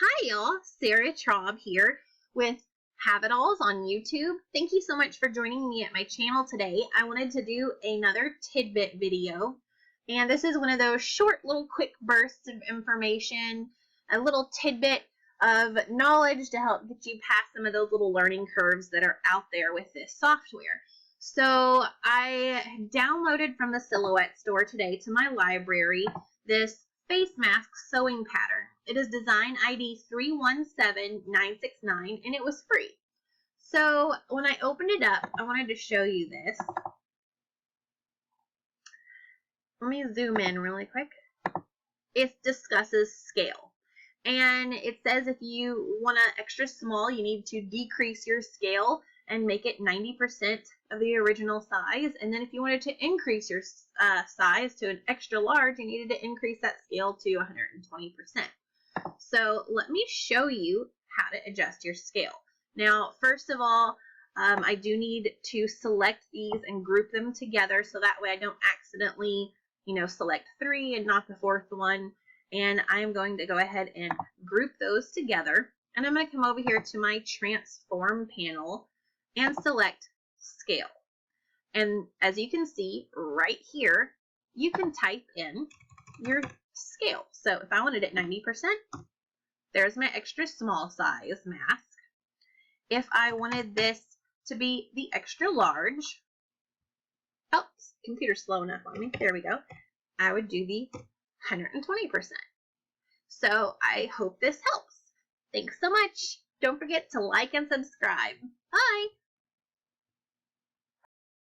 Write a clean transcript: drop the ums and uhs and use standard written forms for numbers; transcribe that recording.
Hi y'all, Sarah Traub here with Have-It-Alls on YouTube. Thank you so much for joining me at my channel today. I wanted to do another tidbit video, and this is one of those short little quick bursts of information, a little tidbit of knowledge to help get you past some of those little learning curves that are out there with this software. So I downloaded from the Silhouette store today to my library this face mask sewing pattern. It is design ID 317969 and it was free. So when I opened it up, I wanted to show you this. Let me zoom in really quick. It discusses scale. And it says if you want an extra small, you need to decrease your scale and make it 90% of the original size. And then if you wanted to increase your size to an extra large, you needed to increase that scale to 120%. So let me show you how to adjust your scale. Now, first of all, I do need to select these and group them together so that way I don't accidentally, select 3 and not the 4th one. And I'm going to go ahead and group those together. And I'm going to come over here to my transform panel and select scale. And as you can see right here, you can type in your scale. So if I wanted it 90%, there's my extra small size mask. If I wanted this to be the extra large, oops, computer's slow enough on me. There we go. I would do the 120%. So I hope this helps. Thanks so much. Don't forget to like and subscribe. Bye.